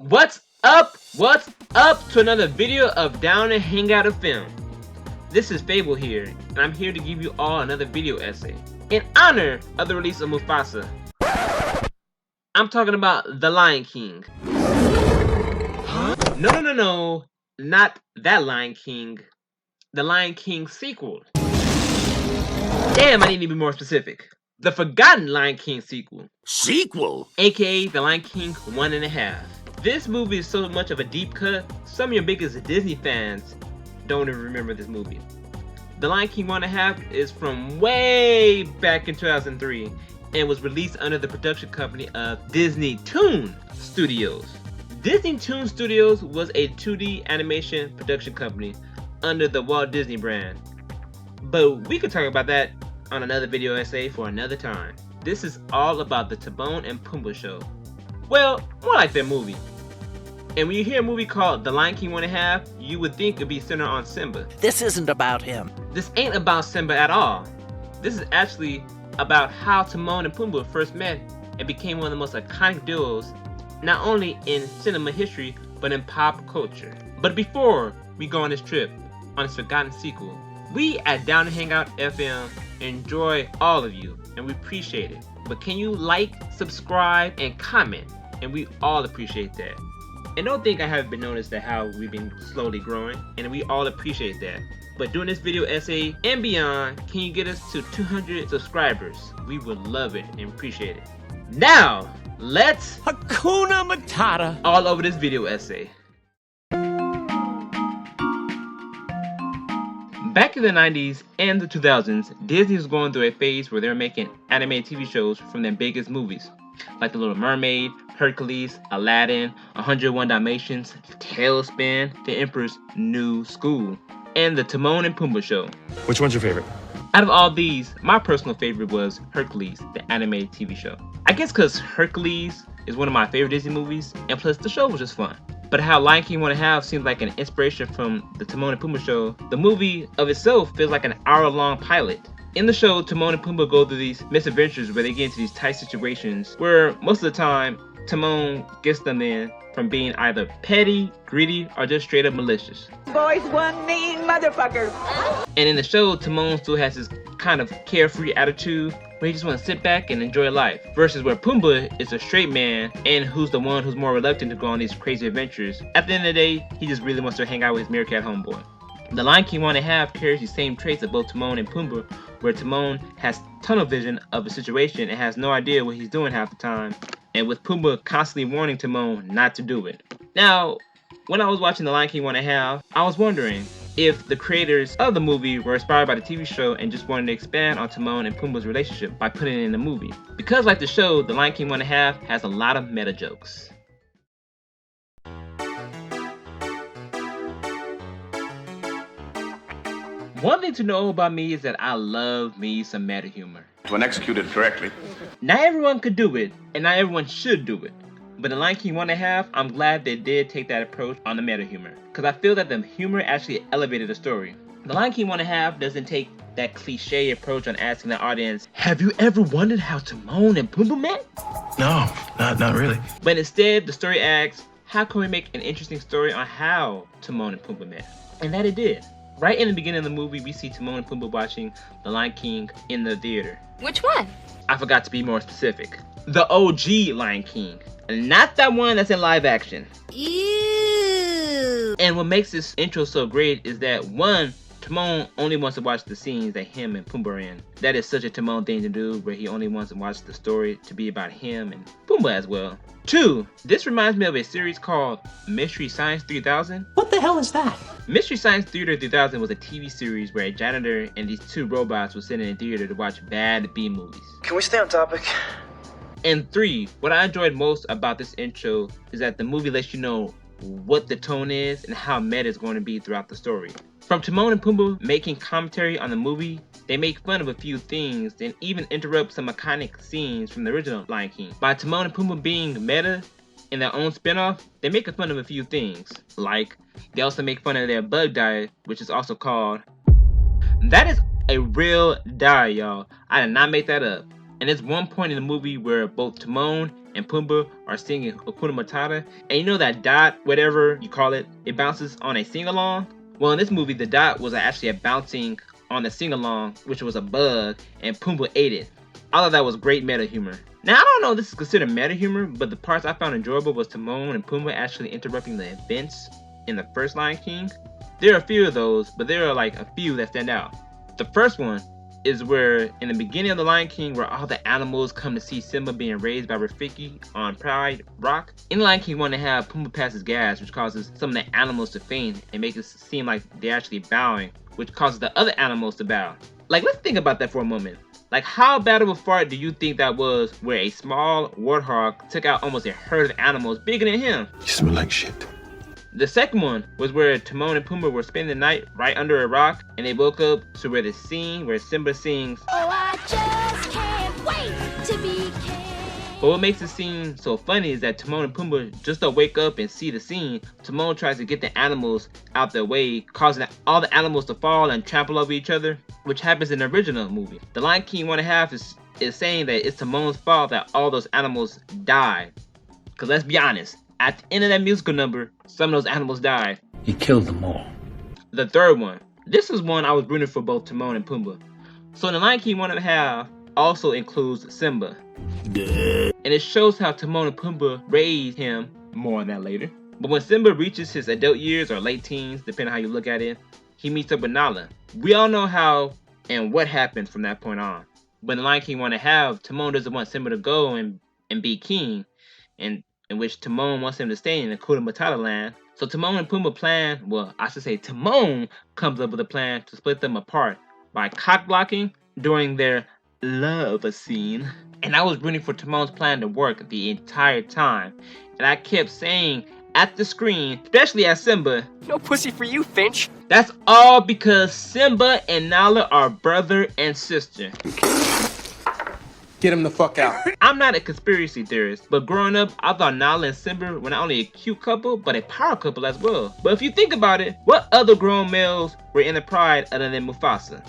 What's up? What's up to another video of Down and Hang Out of Film. This is Fable here, and I'm here to give you all another video essay in honor of the release of Mufasa. I'm talking about The Lion King. No, not that Lion King. The Lion King sequel. Damn, I need to be more specific. The Forgotten Lion King sequel. Sequel? AKA The Lion King 1.5. This movie is so much of a deep cut, some of your biggest Disney fans don't even remember this movie. The Lion King 1.5 is from way back in 2003 and was released under the production company of Disney Toon Studios. Disney Toon Studios was a 2D animation production company under the Walt Disney brand. But we could talk about that on another video essay for another time. This is all about the Timon and Pumbaa show. Well, more like their movie. And when you hear a movie called The Lion King 1.5, you would think it'd be centered on Simba. This isn't about him. This ain't about Simba at all. This is actually about how Timon and Pumbaa first met and became one of the most iconic duos, not only in cinema history, but in pop culture. But before we go on this trip, on this forgotten sequel, we at Down and Hangout FM enjoy all of you, and we appreciate it. But can you like, subscribe, and comment? And we all appreciate that. And don't think I haven't been noticed at how we've been slowly growing, and we all appreciate that. But doing this video essay and beyond, can you get us to 200 subscribers? We would love it and appreciate it. Now, let's Hakuna Matata. all over this video essay. Back in the 90s and the 2000s, Disney was going through a phase where they were making animated TV shows from their biggest movies, like The Little Mermaid, Hercules, Aladdin, 101 Dalmatians, Tailspin, The Emperor's New School, and the Timon and Pumbaa show. Which one's your favorite? Out of all these, my personal favorite was Hercules, the animated TV show. I guess because Hercules is one of my favorite Disney movies, and plus the show was just fun. But how Lion King 1.5 seems like an inspiration from the Timon and Pumbaa show, the movie of itself feels like an hour-long pilot. In the show, Timon and Pumbaa go through these misadventures where they get into these tight situations where most of the time, Timon gets them in from being either petty, greedy, or just straight up malicious. Boys, one mean motherfucker. And in the show, Timon still has this kind of carefree attitude where he just wants to sit back and enjoy life, versus where Pumbaa is a straight man and who's the one who's more reluctant to go on these crazy adventures. At the end of the day, he just really wants to hang out with his meerkat homeboy. The Lion King 1.5 carries the same traits of both Timon and Pumbaa, where Timon has tunnel vision of a situation and has no idea what he's doing half the time, and with Pumbaa constantly warning Timon not to do it. Now, when I was watching The Lion King 1.5, I was wondering if the creators of the movie were inspired by the TV show and just wanted to expand on Timon and Pumbaa's relationship by putting it in the movie. Because like the show, The Lion King 1.5 has a lot of meta jokes. One thing to know about me is that I love me some meta humor. When executed correctly. Not everyone could do it, and not everyone should do it. But in Lion King 1.5, I'm glad they did take that approach on the meta humor, because I feel that the humor actually elevated the story. The Lion King 1.5 doesn't take that cliche approach on asking the audience, have you ever wondered how Timon and Pumbaa met? No, not really. But instead, the story asks, how can we make an interesting story on how Timon and Pumbaa met? And that it did. Right in the beginning of the movie, we see Timon and Pumbaa watching The Lion King in the theater. Which one? I forgot to be more specific. The OG Lion King. Not that one that's in live action. Ew. And what makes this intro so great is that one, Timon only wants to watch the scenes that him and Pumbaa are in. That is such a Timon thing to do, where he only wants to watch the story to be about him and Pumbaa as well. Two, this reminds me of a series called Mystery Science 3000. What the hell is that? Mystery Science Theater 3000 was a TV series where a janitor and these two robots would sit in a theater to watch bad B movies. Can we stay on topic? And three, what I enjoyed most about this intro is that the movie lets you know what the tone is and how meta it's going to be throughout the story. From Timon and Pumbaa making commentary on the movie, they make fun of a few things and even interrupt some iconic scenes from the original Lion King. By Timon and Pumbaa being meta in their own spinoff, they make fun of a few things. Like, they also make fun of their bug diet, which is also called... That is a real diet, y'all. I did not make that up. And there's one point in the movie where both Timon and Pumbaa are singing Hakuna Matata, and you know that dot, whatever you call it, it bounces on a sing-along? Well, in this movie, the dot was actually a bouncing on the sing-along, which was a bug, and Pumbaa ate it. I thought that was great meta humor. Now, I don't know if this is considered meta humor, but the parts I found enjoyable was Timon and Pumbaa actually interrupting the events in the first Lion King. There are a few of those, but there are like a few that stand out. The first one is where, in the beginning of the Lion King, where all the animals come to see Simba being raised by Rafiki on Pride Rock. In Lion King 1.5, Pumbaa passes gas, which causes some of the animals to faint and makes it seem like they're actually bowing, which causes the other animals to bow. Like, let's think about that for a moment. Like, how bad of a fart do you think that was where a small warthog took out almost a herd of animals bigger than him? You smell like shit. The second one was where Timon and Pumbaa were spending the night right under a rock, and they woke up to where the scene where Simba sings, "Oh, I just can't wait to be king." But what makes the scene so funny is that Timon and Pumbaa just don't wake up and see the scene. Timon tries to get the animals out their way, causing all the animals to fall and trample over each other, which happens in the original movie. The Lion King 1.5 is saying that it's Timon's fault that all those animals died. Cause let's be honest, at the end of that musical number, some of those animals died. He killed them all. The third one. This is one I was rooting for both Timon and Pumbaa. So in the Lion King 1.5 also includes Simba. And it shows how Timon and Pumbaa raised him, more on that later. But when Simba reaches his adult years or late teens, depending on how you look at it, he meets up with Nala. We all know how and what happened from that point on. But in the Lion King 1.5, Timon doesn't want Simba to go and be king, and in which Timon wants him to stay in the Hakuna Matata land. So Timon and Pumbaa plan, well, I should say Timon comes up with a plan to split them apart by cock blocking during their love scene. And I was rooting for Timon's plan to work the entire time. And I kept saying at the screen, especially as Simba, "No pussy for you, Finch." That's all because Simba and Nala are brother and sister. Get him the fuck out. I'm not a conspiracy theorist, but growing up, I thought Nala and Simba were not only a cute couple, but a power couple as well. But if you think about it, what other grown males were in the pride other than Mufasa?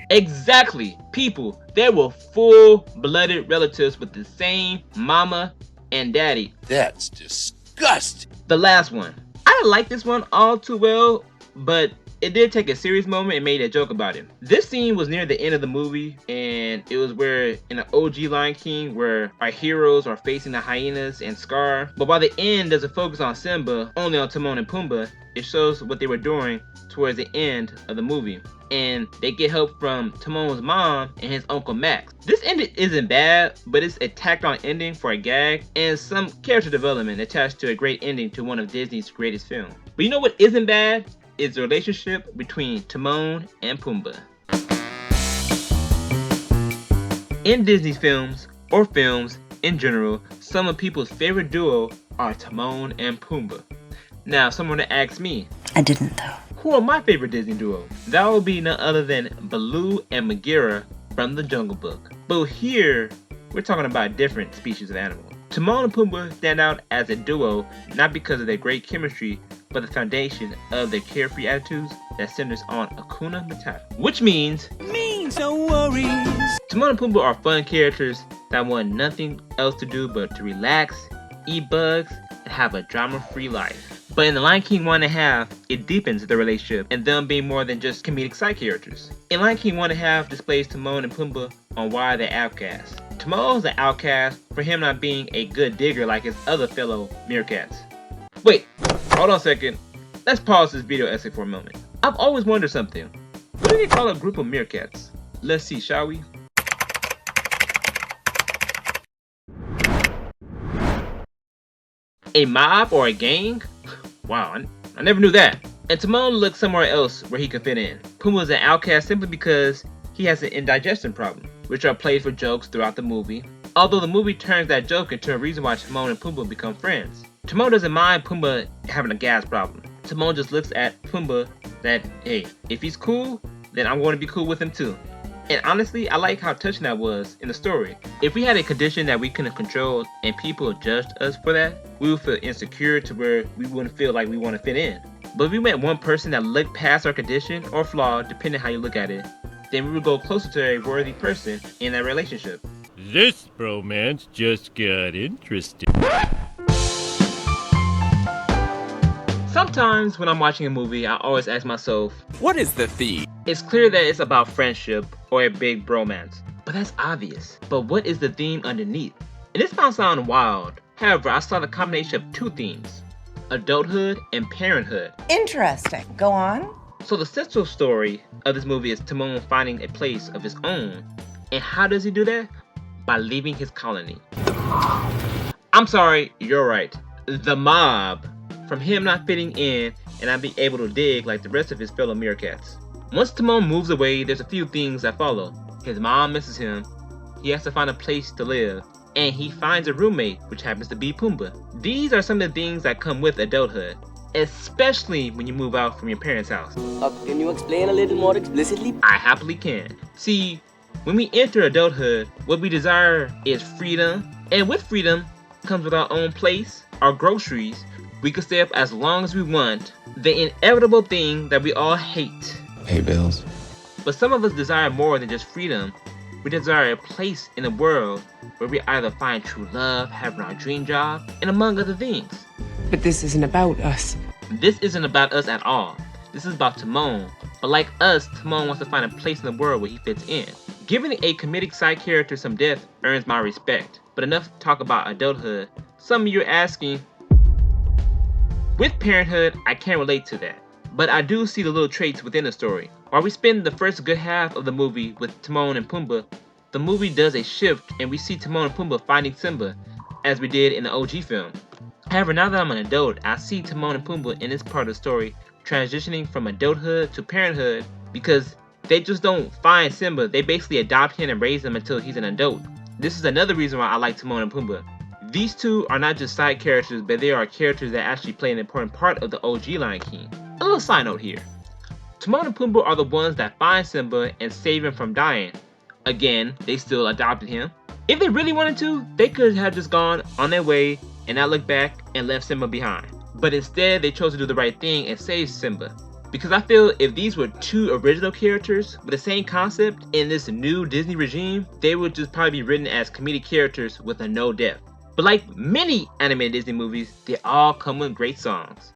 Exactly, people. They were full-blooded relatives with the same mama and daddy. That's disgusting. The last one. I didn't like this one all too well, but it did take a serious moment and made a joke about it. This scene was near the end of the movie, and it was where in the OG Lion King, where our heroes are facing the hyenas and Scar. But by the end doesn't focus on Simba, only on Timon and Pumbaa. It shows what they were doing towards the end of the movie. And they get help from Timon's mom and his uncle Max. This ending isn't bad, but it's a tacked on ending for a gag and some character development attached to a great ending to one of Disney's greatest films. But you know what isn't bad? Is the relationship between Timon and Pumbaa. In Disney films, or films in general, some of people's favorite duo are Timon and Pumbaa. Now, someone asks me, I didn't though. who are my favorite Disney duo? That will be none other than Baloo and Bagheera from the Jungle Book. But here, we're talking about different species of animal. Timon and Pumbaa stand out as a duo, not because of their great chemistry, but the foundation of their carefree attitudes that centers on Hakuna Matata. Which means no worries. Timon and Pumbaa are fun characters that want nothing else to do but to relax, eat bugs, and have a drama-free life. But in The Lion King 1.5, it deepens the relationship and them being more than just comedic side characters. In Lion King 1.5 displays Timon and Pumbaa on why they're outcasts. Timon's an outcast for him not being a good digger like his other fellow meerkats. Wait, hold on a second. Let's pause this video essay for a moment. I've always wondered something. What do they call a group of meerkats? Let's see, shall we? A mob or a gang? Wow, I never knew that. And Timon looked somewhere else where he could fit in. Pumbaa's an outcast simply because he has an indigestion problem, which are played for jokes throughout the movie. Although the movie turns that joke into a reason why Timon and Pumbaa become friends. Timon doesn't mind Pumbaa having a gas problem. Timon just looks at Pumbaa that, hey, if he's cool, then I'm going to be cool with him too. And honestly, I like how touching that was in the story. If we had a condition that we couldn't control and people judged us for that, we would feel insecure to where we wouldn't feel like we want to fit in. But if we met one person that looked past our condition or flaw, depending how you look at it, then we would go closer to a worthy person in that relationship. This bromance just got interesting. Sometimes when I'm watching a movie, I always ask myself, What is the theme? it's clear that it's about friendship or a big bromance, but that's obvious. But what is the theme underneath? And this might sound wild. However, I saw the combination of two themes, adulthood and parenthood. Interesting. Go on. So the central story of this movie is Timon finding a place of his own. And how does he do that? By leaving his colony. I'm sorry, you're right. The mob. From him not fitting in and not being able to dig like the rest of his fellow meerkats. Once Timon moves away, there's a few things that follow. His mom misses him, he has to find a place to live, and he finds a roommate, which happens to be Pumbaa. These are some of the things that come with adulthood, especially when you move out from your parents' house. Can you explain a little more explicitly? I happily can. See, when we enter adulthood, what we desire is freedom, and with freedom comes with our own place, our groceries. We can stay up as long as we want, the inevitable thing that we all hate. Pay bills. But some of us desire more than just freedom. We desire a place in the world where we either find true love, having our dream job, and among other things. But this isn't about us. This isn't about us at all. This is about Timon. But like us, Timon wants to find a place in the world where he fits in. Giving a comedic side character some depth earns my respect. But enough talk about adulthood. Some of you are asking, with parenthood, I can't relate to that. But I do see the little traits within the story. While we spend the first good half of the movie with Timon and Pumbaa, the movie does a shift and we see Timon and Pumbaa finding Simba, as we did in the OG film. However, now that I'm an adult, I see Timon and Pumbaa in this part of the story transitioning from adulthood to parenthood because they just don't find Simba, they basically adopt him and raise him until he's an adult. This is another reason why I like Timon and Pumbaa. These two are not just side characters, but they are characters that actually play an important part of the OG Lion King. A little side note here. Timon and Pumbaa are the ones that find Simba and save him from dying. Again, they still adopted him. If they really wanted to, they could have just gone on their way and not looked back and left Simba behind. But instead, they chose to do the right thing and save Simba. Because I feel if these were two original characters with the same concept in this new Disney regime, they would just probably be written as comedic characters with a no depth. But like many animated Disney movies, they all come with great songs.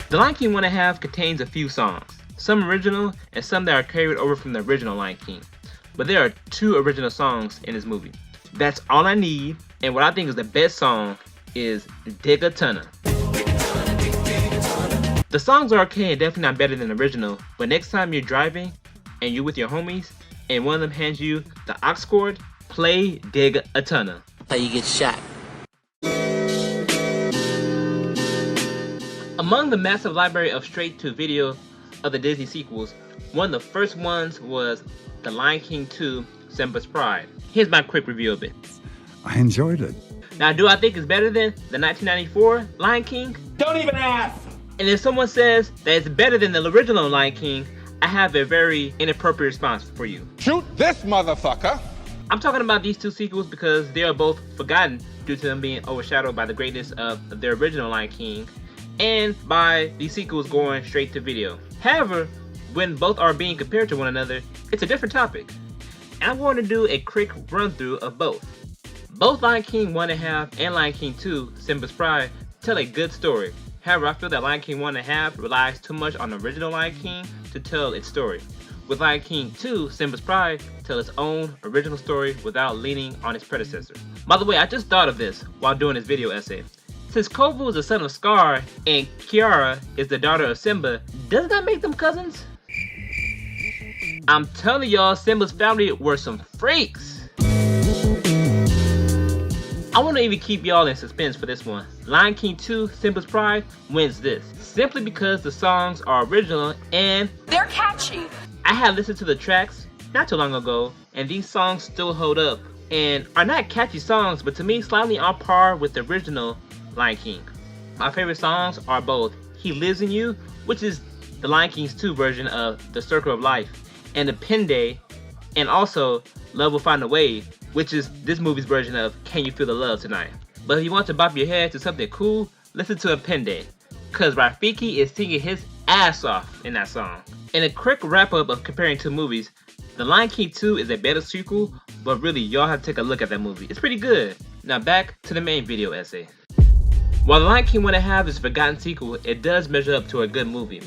The Lion King 1.5 contains a few songs, some original and some that are carried over from the original Lion King. But there are two original songs in this movie. That's All I Need, and what I think is the best song is Dig a Tunna. The songs are okay and definitely not better than the original, but next time you're driving and you're with your homies and one of them hands you the aux cord, play Dig a Tunna. How you get shot. Among the massive library of straight-to-video of the Disney sequels, one of the first ones was The Lion King 2, Simba's Pride. Here's my quick review of it. I enjoyed it. Now, do I think it's better than the 1994 Lion King? Don't even ask! And if someone says that it's better than the original Lion King, I have a very inappropriate response for you. Shoot this motherfucker! I'm talking about these two sequels because they are both forgotten due to them being overshadowed by the greatness of the original Lion King and by these sequels going straight to video. However, when both are being compared to one another, it's a different topic. And I want to do a quick run through of both. Both Lion King 1.5 and Lion King 2, Simba's Pride, tell a good story. However, I feel that Lion King 1.5 relies too much on the original Lion King to tell its story. With Lion King 2, Simba's Pride, tell its own original story without leaning on its predecessor. By the way, I just thought of this while doing this video essay. Since Kovu is the son of Scar and Kiara is the daughter of Simba, doesn't that make them cousins? I'm telling y'all, Simba's family were some freaks. I want to even keep y'all in suspense for this one. Lion King 2, Simba's Pride wins this, simply because the songs are original and They're catchy. I had listened to the tracks not too long ago, and these songs still hold up and are not catchy songs, but to me slightly on par with the original Lion King. My favorite songs are both He Lives in You, which is the Lion King's 2 version of The Circle of Life, and the Pende, and also Love Will Find a Way, which is this movie's version of Can You Feel the Love Tonight. But if you want to bop your head to something cool, listen to a Pende, cause Rafiki is singing his ass off in that song. In a quick wrap up of comparing two movies, The Lion King 2 is a better sequel, but really y'all have to take a look at that movie. It's pretty good. Now back to the main video essay. While The Lion King 1.5 is a forgotten sequel, it does measure up to a good movie.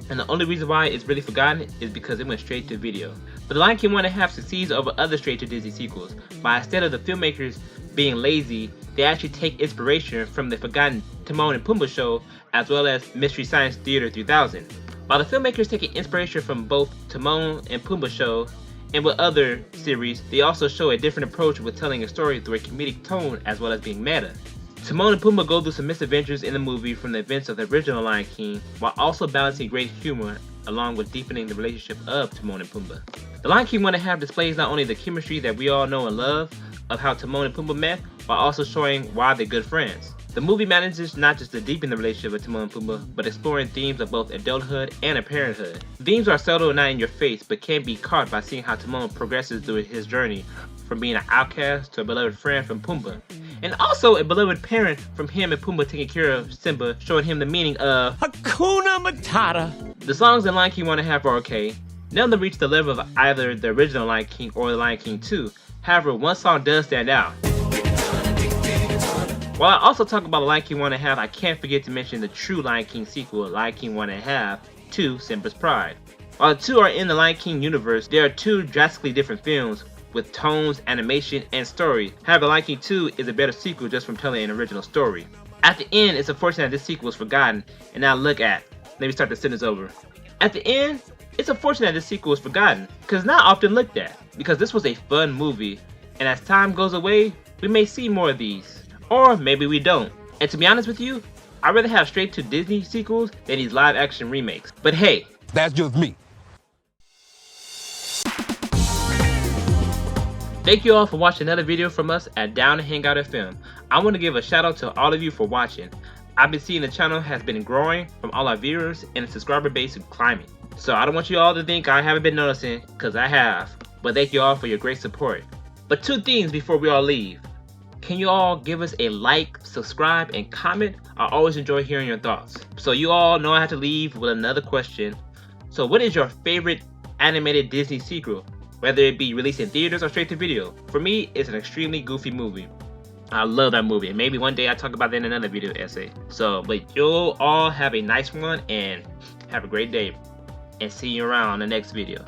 And the only reason why it's really forgotten is because it went straight to video. But The Lion King 1.5 succeeds over other straight to Disney sequels, by instead of the filmmakers being lazy, they actually take inspiration from the forgotten Timon and Pumbaa show, as well as Mystery Science Theater 3000. While the filmmakers taking inspiration from both Timon and Pumbaa show, and with other series, they also show a different approach with telling a story through a comedic tone as well as being meta. Timon and Pumbaa go through some misadventures in the movie from the events of the original Lion King, while also balancing great humor along with deepening the relationship of Timon and Pumbaa. The Lion King 1.5 displays not only the chemistry that we all know and love of how Timon and Pumbaa met, while also showing why they're good friends. The movie manages not just to deepen the relationship of Timon and Pumbaa, but exploring themes of both adulthood and parenthood. Themes are subtle and not in your face, but can be caught by seeing how Timon progresses through his journey from being an outcast to a beloved friend from Pumbaa. And also a beloved parent from him and Pumbaa taking care of Simba, showing him the meaning of Hakuna Matata. The songs in Lion King 1.5 are okay. None of them reach the level of either the original Lion King or the Lion King 2. However, one song does stand out. While I also talk about the Lion King 1.5, I can't forget to mention the true Lion King sequel, Lion King 1.5 to Simba's Pride. While the two are in the Lion King universe, they are two drastically different films with tones, animation, and story. However, Lion King 2 is a better sequel just from telling an original story. At the end, it's unfortunate that this sequel was forgotten, and now look at, let me start the sentence over. At the end, it's unfortunate that this sequel was forgotten, because it's not often looked at, because this was a fun movie, and as time goes away, we may see more of these. Or maybe we don't. And to be honest with you, I'd rather have straight to Disney sequels than these live action remakes. But hey, That's just me. thank you all for watching another video from us at Down and Hangout FM. I want to give a shout out to all of you for watching. I've been seeing the channel has been growing from all our viewers and the subscriber base is climbing. So I don't want you all to think I haven't been noticing, because I have. But thank you all for your great support. But two things before we all leave. Can you all give us a like, subscribe, and comment? I always enjoy hearing your thoughts. So you all know I have to leave with another question. So what is your favorite animated Disney sequel? Whether it be released in theaters or straight to video. For me, it's an extremely goofy movie. I love that movie, and maybe one day I'll talk about that in another video essay. So, but you'll all have a nice one, and have a great day. And see you around the next video.